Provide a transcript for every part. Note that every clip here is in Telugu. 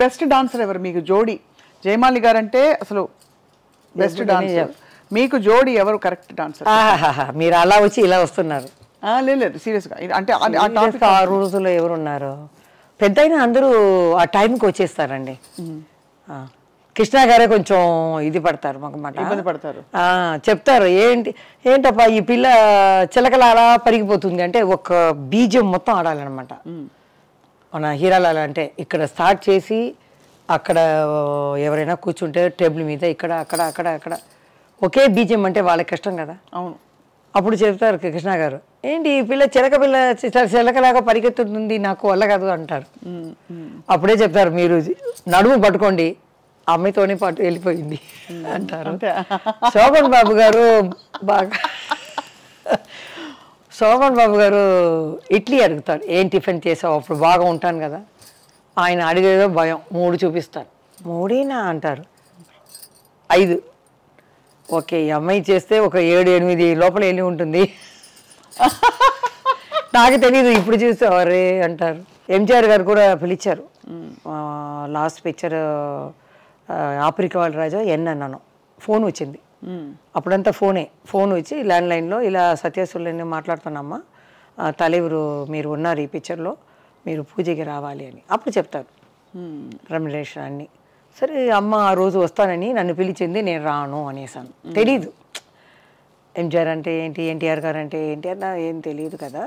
బెస్ట్ డాన్సర్ ఎవరు మీకు జోడి? జయమాలి గారు అంటే అసలు బెస్ట్ డాన్సర్, మీకు జోడి ఎవరు కరెక్ట్ డాన్సర్? మీరు అలా వచ్చి ఇలా వస్తున్నారు. లేదు సీరియస్గా అంటే ఆ రోజుల్లో ఎవరున్నారు పెద్ద అయినా అందరూ ఆ టైంకి వచ్చేస్తారండి. కృష్ణ గారే కొంచెం ఇది పడతారు, ఇబ్బంది పడతారు, చెప్తారు ఏంటప్పా ఈ పిల్ల చిలకల అలా పరిగిపోతుంది అంటే ఒక బీజం మొత్తం ఆడాలన్నమాట. మన హీరాలాల అంటే ఇక్కడ స్టార్ట్ చేసి అక్కడ ఎవరైనా కూర్చుంటే టేబుల్ మీద ఇక్కడ అక్కడ అక్కడ అక్కడ ఒకే బీజం అంటే వాళ్ళకి కష్టం కదా. అవును. అప్పుడు చెప్తారు కృష్ణ గారు, ఏంటి ఈ పిల్ల చిలకలాగా పరిగెత్తుతుంది, నాకు వల్ల కాదు అంటారు. అప్పుడే చెప్తారు, మీరు నడుము పట్టుకోండి, అమ్మాయితోనే పాటు వెళ్ళిపోయింది అంటారు. శోభన్ బాబు గారు శోభన్ బాబు గారు ఇడ్లీ అడుగుతారు, ఏం టిఫిన్ చేసావు, అప్పుడు బాగా ఉంటాను కదా. ఆయన అడిగేదో భయం, 3 చూపిస్తారు. 3 అంటారు, 5. ఓకే, ఈ అమ్మాయి చేస్తే ఒక 7-8 లోపల వెళ్ళి ఉంటుంది. నాకు తెలీదు, ఇప్పుడు చూస్తే అవరే అంటారు. ఎంజిఆర్ గారు కూడా పిలిచారు. లాస్ట్ పిక్చర్ ఆఫ్రికా వాళ్ళ రాజా అన్నాను, ఫోన్ వచ్చింది. అప్పుడంతా ఫోన్ వచ్చి ల్యాండ్లైన్లో ఇలా సత్యసుల్ని మాట్లాడుతున్నామ్మా, తలెవరు మీరు ఉన్నారు ఈ పిక్చర్లో, మీరు పూజకి రావాలి అని అప్పుడు చెప్తారు రెమ్యునరేషన్ అన్నీ. సరే అమ్మ ఆ రోజు వస్తానని నన్ను పిలిచింది, నేను రాను అనేసాను. తెలీదు ఎంజిఆర్ అంటే ఏంటి, ఎన్టీఆర్ గారు అంటే ఏంటి అన్న ఏం తెలియదు కదా,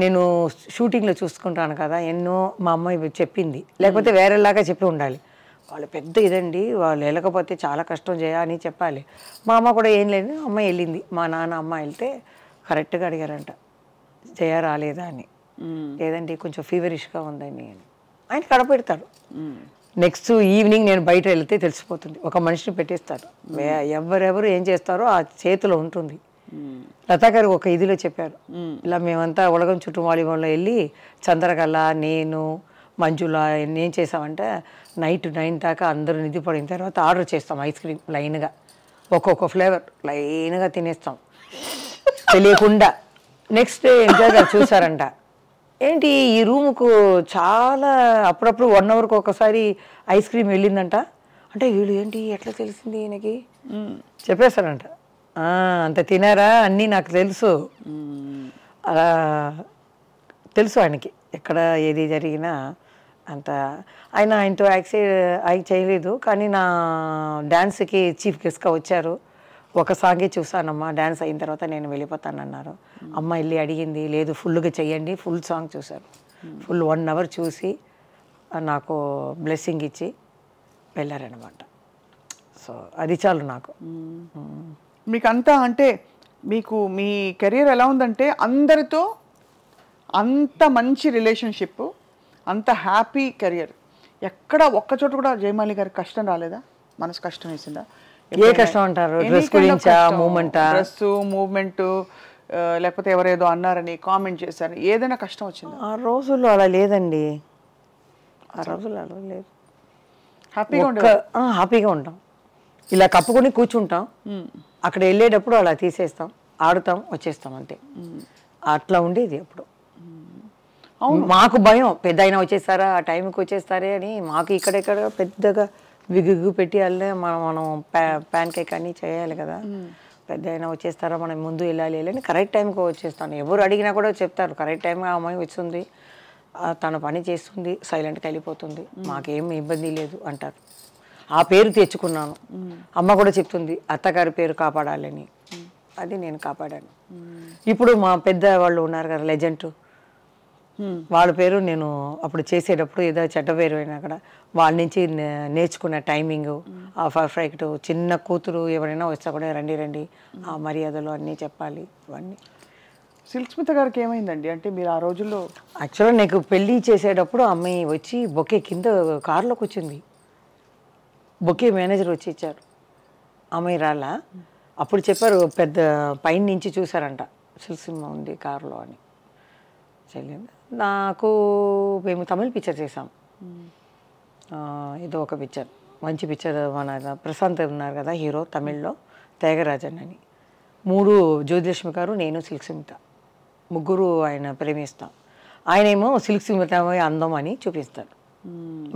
నేను షూటింగ్లో చూసుకుంటాను కదా, ఎన్నో మా అమ్మాయి చెప్పింది, లేకపోతే వేరేలాగా చెప్పి ఉండాలి. వాళ్ళు పెద్ద ఇదండి, వాళ్ళు వెళ్ళకపోతే చాలా కష్టం అని చెప్పాలి. మా అమ్మ కూడా ఏం లేదు, అమ్మాయి వెళ్ళింది. మా నాన్న అమ్మ వెళ్తే కరెక్ట్గా అడిగారంట, జయ రాలేదా అని. లేదండి కొంచెం ఫీవరిష్గా ఉందని ఆయన కడపెడతారు. నెక్స్ట్ ఈవినింగ్ నేను బయట వెళ్తే తెలిసిపోతుంది, ఒక మనిషిని పెట్టేస్తారు, ఎవరెవరు ఏం చేస్తారో ఆ చేతిలో ఉంటుంది. లతా గారు ఒక ఇదిలో చెప్పారు, ఇలా మేమంతా ఉలగం చుట్టూ వాలీబాల్లో వెళ్ళి చంద్రకళ, నేను, మంజుల ఏం చేసామంటే నైట్ 9 దాకా అందరూ నిధి పడిన తర్వాత ఆర్డర్ చేస్తాం ఐస్ క్రీమ్ లైన్గా, ఒక్కొక్క ఫ్లేవర్ లైన్గా తినేస్తాం తెలియకుండా. నెక్స్ట్ డే ఎంజాయ్ గారు చూసారంట, ఏంటి ఈ రూముకు చాలా అప్పుడప్పుడు 1 అవర్కి ఒకసారి ఐస్ క్రీమ్ వెళ్ళిందంట అంటే, వీళ్ళు ఏంటి ఎట్లా తెలిసింది ఈయనకి చెప్పేస్తారంట. అంత తినారా అన్నీ నాకు తెలుసు, అలా తెలుసు ఆయనకి ఎక్కడ ఏది జరిగినా అంత. ఆయనతో యాక్ట్ చేయలేదు, కానీ నా డ్యాన్స్కి చీఫ్ గెస్ట్గా వచ్చారు. ఒక సాంగే చూసానమ్మా, డ్యాన్స్ అయిన తర్వాత నేను వెళ్ళిపోతానన్నారు. అమ్మ వెళ్ళి అడిగింది, లేదు ఫుల్గా చెయ్యండి, ఫుల్ సాంగ్ చూశారు. ఫుల్ 1 అవర్ చూసి నాకు బ్లెస్సింగ్ ఇచ్చి వెళ్ళారనమాట. సో అది చాలు నాకు. మీకు అంతా అంటే మీకు మీ కెరీర్ ఎలా ఉందంటే అందరితో అంత మంచి రిలేషన్షిప్, అంత హ్యాపీ కెరియర్, ఎక్కడ ఒక్కచోట కూడా జయమాలి గారికి కష్టం రాలేదా? మనసు కష్టం వేసిందా? ఏ కష్టం అంటారు? డ్రెస్ గురించా, డ్రెస్ మూవ్మెంట్, లేకపోతే ఎవరేదో అన్నారని కామెంట్ చేశారని ఏదైనా కష్టం వచ్చింది? ఆ రోజుల్లో అలా లేదండి, ఆ రోజుల్లో అలా లేదు. హ్యాపీగా ఉంటాం, ఇలా కప్పుకొని కూర్చుంటాం, అక్కడ వెళ్ళేటప్పుడు అలా తీసేస్తాం, ఆడుతాం, వచ్చేస్తాం అంతే. అట్లా ఉండేది అప్పుడు. మాకు భయం, పెద్ద అయినా వచ్చేస్తారా, ఆ టైంకి వచ్చేస్తారే అని. మాకు ఇక్కడెక్కడ పెద్దగా విగ్గు పెట్టి వెళ్ళే మనం ప్యాన్ కేక్ అన్నీ చేయాలి కదా. పెద్ద అయినా వచ్చేస్తారా, మనం ముందు వెళ్ళాలి అని కరెక్ట్ టైంకి వచ్చేస్తాను. ఎవరు అడిగినా కూడా చెప్తారు, కరెక్ట్ టైంగా అమ్మాయి వస్తుంది, తన పని చేస్తుంది, సైలెంట్గా వెళ్ళిపోతుంది, మాకేం ఇబ్బంది లేదు అంటారు. ఆ పేరు తెచ్చుకున్నాను. అమ్మ కూడా చెప్తుంది, అత్తగారి పేరు కాపాడాలని, అది నేను కాపాడాను. ఇప్పుడు మా పెద్ద వాళ్ళు ఉన్నారు కదా లెజెండ్, వాళ్ళ పేరు నేను అప్పుడు చేసేటప్పుడు ఏదో చెడ్డ పేరు అయినా కూడా వాళ్ళ నుంచి నేర్చుకున్న టైమింగ్, ఆ పర్ఫెక్ట్. చిన్న కూతురు ఎవరైనా వస్తా కూడా రండి రండి, ఆ మర్యాదలు అన్నీ చెప్పాలి. ఇవన్నీ సిల్క్ స్మిత గారికి ఏమైందండి? అంటే మీరు ఆ రోజుల్లో యాక్చువల్గా నాకు పెళ్ళి చేసేటప్పుడు అమ్మాయి వచ్చి బొకే కింద కారులోకి వచ్చింది, బొకే మేనేజర్ వచ్చి ఇచ్చారు, అమ్మాయి రాలా. అప్పుడు చెప్పారు, పెద్ద పైన నుంచి చూసారంట, సిల్క్ సినిమా ఉంది కారులో అని. నాకు మేము తమిళ పిక్చర్ చేసాం, ఏదో ఒక పిక్చర్, మంచి పిక్చర్. మన ప్రశాంత్ ఉన్నారు కదా హీరో, తమిళ్లో త్యాగరాజన్ అని. 3 జ్యోతిలక్ష్మి గారు, నేను, సిల్క్ స్మిత, ముగ్గురు ఆయన ప్రేమిస్తాం. ఆయనేమో సిల్క్ స్మిత అందం అని చూపిస్తాడు.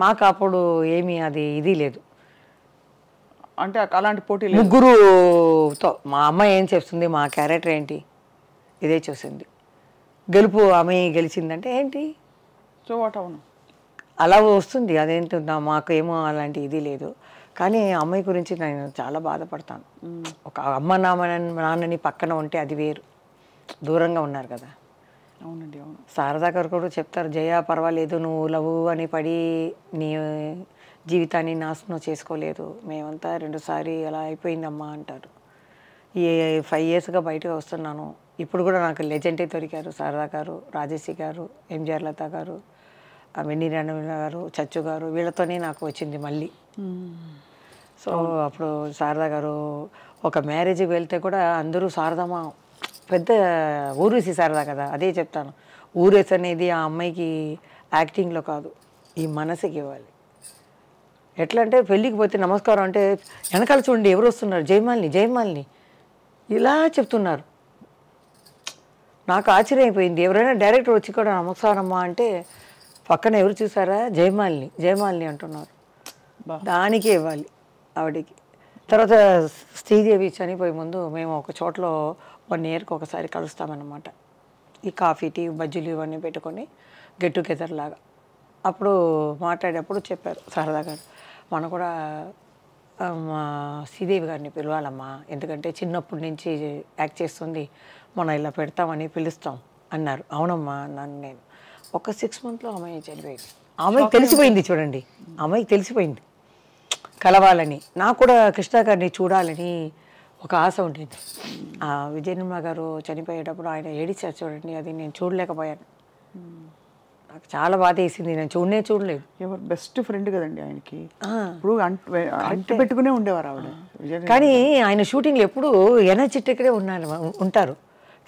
మాకు అప్పుడు ఏమీ అది ఇది లేదు. అంటే అలాంటి పోటీ లేదు. ముగ్గురుతో మా అమ్మ ఏం చెప్తుంది, మా క్యారెక్టర్ ఏంటి, ఇదే చూసింది. గెలుపు ఆమె గెలిచిందంటే ఏంటి, సో వాట్, అవును అలా వస్తుంది. అదేంటి మాకు ఏమో అలాంటి ఇది లేదు. కానీ అమ్మాయి గురించి నేను చాలా బాధపడతాను. ఒక అమ్మ నాన్నని పక్కన ఉంటే అది వేరు, దూరంగా ఉన్నారు కదా. అవునండి, అవును. శారదా గారు కూడా చెప్తారు, జయ పర్వాలేదు, నువ్వు లవ్ అని పడి నీ జీవితాన్ని నాశనం చేసుకోలేదు, మేమంతా 2సారి అలా అయిపోయిందమ్మా అంటారు. ఈ 5 yearsగా బయటకు వస్తున్నాను. ఇప్పుడు కూడా నాకు లెజెండే దొరికారు, శారదా గారు, రాజేశ్రీ గారు, ఎంజిఆర్ లత గారు, వెన్నీ రణవీణ గారు, చచ్చు గారు, వీళ్ళతోనే నాకు వచ్చింది మళ్ళీ. సో అప్పుడు శారదా గారు ఒక మ్యారేజ్కి వెళ్తే కూడా అందరూ శారదమ్మ పెద్ద ఊరేసి శారదా కదా. అదే చెప్తాను, ఊరేసి అనేది ఆ అమ్మాయికి యాక్టింగ్లో కాదు, ఈ మనసుకి ఇవ్వాలి. ఎట్లా అంటే పెళ్ళికి పోతే నమస్కారం అంటే వెనకాల చూడండి ఎవరు వస్తున్నారు, జయమాలిని జయమాలిని ఇలా చెప్తున్నారు. నాకు ఆశ్చర్యం అయిపోయింది. ఎవరైనా డైరెక్టర్ వచ్చి కూడా నమస్కారమ్మా అంటే పక్కన ఎవరు చూసారా, జయమాలిని జయమాలిని అంటున్నారు. దానికే ఇవ్వాలి ఆవిడికి. తర్వాత శ్రీదేవి చనిపోయే ముందు మేము ఒక చోట్లో 1 yearకి ఒకసారి కలుస్తామన్నమాట. ఈ కాఫీ టీ బజ్జీలు ఇవన్నీ పెట్టుకొని గెట్ టుగెదర్ లాగా. అప్పుడు మాట్లాడేటప్పుడు చెప్పారు శారదా గారు, మనం కూడా మా శ్రీదేవి గారిని పిలవాలమ్మా, ఎందుకంటే చిన్నప్పటి నుంచి యాక్ట్ చేస్తుంది, మనం ఇలా పెడతామని పిలుస్తాం అన్నారు. అవునమ్మా అన్నాను నేను. ఒక 6 monthsలో అమ్మాయి చనిపోయింది. అమ్మాయికి తెలిసిపోయింది చూడండి, అమ్మాయికి తెలిసిపోయింది కలవాలని. నాకు కూడా కృష్ణ గారిని చూడాలని ఒక ఆశ ఉండేది. విజయనిర్మల గారు చనిపోయేటప్పుడు ఆయన ఏడిచారు చూడండి, అది నేను చూడలేకపోయాను. నాకు చాలా బాధ వేసింది, నేను చూడలేదు. ఎవరు బెస్ట్ ఫ్రెండ్ కదండి ఆయనకి, ఇప్పుడు అంటి పెట్టుకునే ఉండేవారు ఆవిడ. కానీ ఆయన షూటింగ్లో ఎప్పుడు ఎనర్జెటిక్గా ఉంటారు,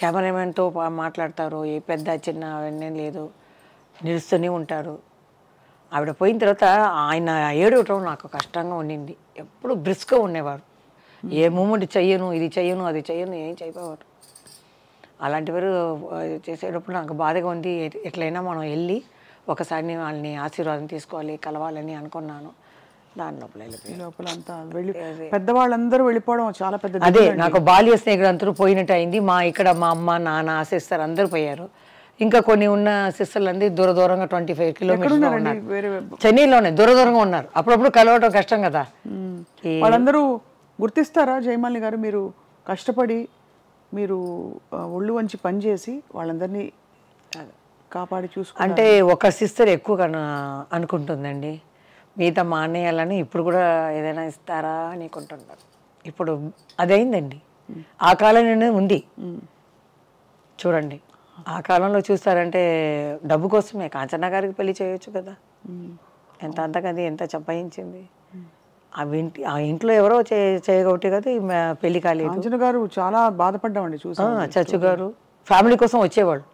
కెమెరామెన్తో మాట్లాడతారు, ఏ పెద్ద చిన్న అవన్నీ లేదు, నిలుస్తూనే ఉంటారు. ఆవిడ పోయిన తర్వాత ఆయన ఏడవటం నాకు కష్టంగా ఉండింది. ఎప్పుడు బ్రిస్క్గా ఉండేవారు, ఏ మూమెంట్ చెయ్యను, ఇది చెయ్యను, అది చెయ్యను, ఏం చేయకపోవారు. అలాంటివారు చేసేటప్పుడు నాకు బాధగా ఉంది. ఎట్లయినా మనం వెళ్ళి ఒకసారి వాళ్ళని ఆశీర్వాదం తీసుకోవాలి, కలవాలని అనుకున్నాను. దాని లోపల అంతా వెళ్ళి పెద్దవాళ్ళందరూ వెళ్ళిపోవడం చాలా పెద్ద. అదే నాకు బాల్య స్నేహితులు అందరూ పోయినట్టు అయింది. ఇక్కడ మా అమ్మ నాన్న సిస్టర్ అందరూ పోయారు. ఇంకా కొన్ని ఉన్న సిస్టర్లు అందరూ దూరంగా 25 kilometers ఉన్నారు, చెన్నైలోనే దూరంగా ఉన్నారు. అప్పుడప్పుడు కలవటం కష్టం కదా. వాళ్ళందరూ గుర్తిస్తారా జయమాలిని గారు, మీరు కష్టపడి మీరు ఒళ్ళు వంచి పనిచేసి వాళ్ళందరినీ కాపాడి చూసుకుంటారు? అంటే ఒక సిస్టర్ ఎక్కువగా అనుకుంటుందండి, మిగతా మా అన్నయ్యాలని ఇప్పుడు కూడా ఏదైనా ఇస్తారా అని అనుకుంటున్నారు. ఇప్పుడు అదైందండి, ఆ కాలంలోనే ఉంది చూడండి. ఆ కాలంలో చూస్తారంటే డబ్బు కోసమే కాంచనా గారికి పెళ్లి చేయొచ్చు కదా, ఎంత అంతకది ఎంత చంపాయించింది. ఆ ఇంట్లో ఎవరో చేయగొట్టి కదా పెళ్లి కాలేదు. కాంచన గారు చాలా బాధపడ్డామండి చూసి. చచ్చు గారు ఫ్యామిలీ కోసం వచ్చేవాళ్ళు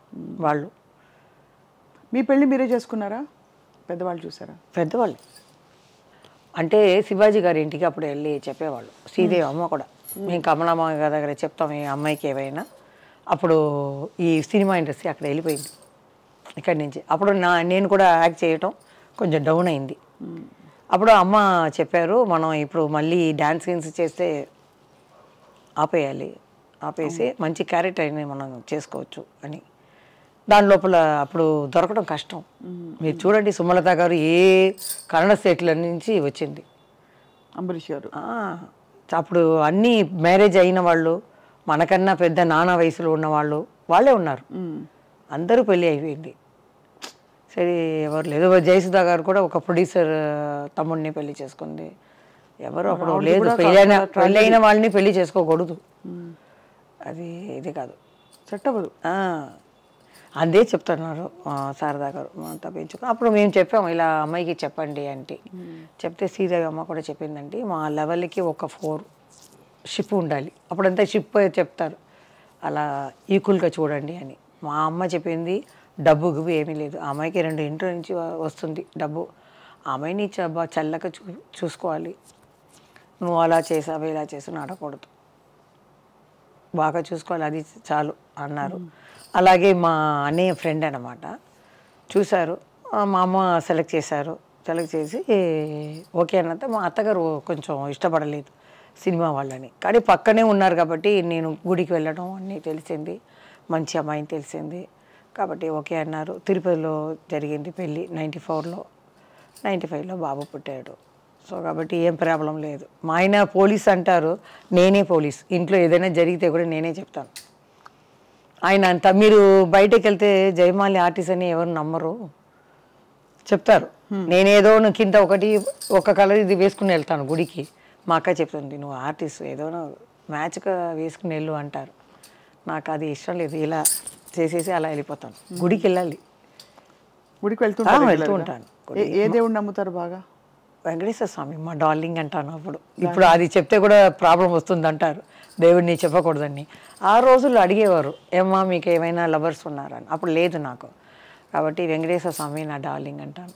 వాళ్ళు. మీ పెళ్ళి మీరే చేసుకున్నారా, పెద్దవాళ్ళు చూసారా? పెద్దవాళ్ళు అంటే శివాజీ గారి ఇంటికి అప్పుడు వెళ్ళి చెప్పేవాళ్ళు, శ్రీదేవి అమ్మ కూడా. మేము కమలమ్మ గారి దగ్గర చెప్తాం ఈ అమ్మాయికి ఏమైనా. అప్పుడు ఈ సినిమా ఇండస్ట్రీ అక్కడ వెళ్ళిపోయింది ఇక్కడి నుంచి. అప్పుడు నేను కూడా యాక్ట్ చేయటం కొంచెం డౌన్ అయింది. అప్పుడు అమ్మ చెప్పారు, మనం ఇప్పుడు మళ్ళీ డ్యాన్స్ సీన్స్ చేస్తే ఆపేసి మంచి క్యారెక్టర్ అయినా మనం చేసుకోవచ్చు అని. దాని లోపల అప్పుడు దొరకడం కష్టం. మీరు చూడండి, సుమలత గారు ఏ కన్నడ స్టేట్ల నుంచి వచ్చింది, అంబరీష్ గారు. అప్పుడు అన్నీ మ్యారేజ్ అయిన వాళ్ళు, మనకన్నా పెద్ద నానా వయసులో ఉన్నవాళ్ళు వాళ్ళే ఉన్నారు. అందరూ పెళ్ళి అయిపోయింది. సరే ఎవరు లేదు. జయసుధా గారు కూడా ఒక ప్రొడ్యూసర్ తమ్ముడిని పెళ్లి చేసుకుంది. ఎవరు అప్పుడు లేదు, పెళ్ళైన వాళ్ళని పెళ్లి చేసుకోకూడదు, అది ఇది కాదు, సెట్ అవ్వదు. అదే చెప్తున్నారు శారదా గారు తప్పించుకో. అప్పుడు మేము చెప్పాము, ఇలా అమ్మాయికి చెప్పండి అంటే. చెప్తే శ్రీదేవి అమ్మ కూడా చెప్పిందండి, మా లెవెల్కి ఒక 4 షిప్ ఉండాలి. అప్పుడంతా షిప్ చెప్తారు, అలా ఈక్వల్గా చూడండి అని. మా అమ్మ చెప్పింది, డబ్బు గిబ్బు ఏమీ లేదు, ఆ అమ్మాయికి 2 ఇంట్లో నుంచి వస్తుంది డబ్బు, ఆ అమ్మాయిని చల్లగా చూసుకోవాలి, నువ్వు అలా చేసావు ఇలా చేసావు ఆడకూడదు, బాగా చూసుకోవాలి, అది చాలు అన్నారు. అలాగే మా అన్నయ్య ఫ్రెండ్ అనమాట, చూశారు, మా అమ్మ సెలెక్ట్ చేశారు. సెలెక్ట్ చేసి ఓకే అన్నంత మా అత్తగారు కొంచెం ఇష్టపడలేదు సినిమా వాళ్ళని, కానీ పక్కనే ఉన్నారు కాబట్టి నేను గుడికి వెళ్ళడం అన్నీ తెలిసింది, మంచి అమ్మాయిని తెలిసింది కాబట్టి ఓకే అన్నారు. తిరుపతిలో జరిగింది పెళ్ళి 94లో, 95లో బాబు పుట్టాడు. సో కాబట్టి ఏం ప్రాబ్లం లేదు. మా ఆయన పోలీస్ అంటారు, నేనే పోలీస్, ఇంట్లో ఏదైనా జరిగితే కూడా నేనే చెప్తాను. ఆయన అంత మీరు బయటకు వెళ్తే జయమాలి ఆర్టిస్ట్ అని ఎవరు నమ్మరు, చెప్తారు. నేనేదో కింద ఒక కలర్ ఇది వేసుకుని వెళ్తాను గుడికి, మా అక్క చెప్తుంది నువ్వు ఆర్టిస్ట్ ఏదో మ్యాచ్గా వేసుకుని వెళ్ళు అంటారు. నాకు అది ఇష్టం లేదు, ఇలా చేసేసి అలా వెళ్ళిపోతాను. గుడికి వెళ్ళాలి, గుడికి వెళ్తూ ఉంటాను. ఏ దేవుడిని నమ్ముతారు బాగా? వెంకటేశ్వర స్వామి మా డార్లింగ్ అంటాను. ఇప్పుడు అది చెప్తే కూడా ప్రాబ్లం వస్తుంది అంటారు, దేవుడిని చెప్పకూడదని. ఆ రోజుల్లో అడిగేవారు ఏమ్మా మీకు ఏమైనా లవర్స్ ఉన్నారని, అప్పుడు లేదు నాకు. కాబట్టి వెంకటేశ్వర స్వామి నా డార్లింగ్ అంటాను.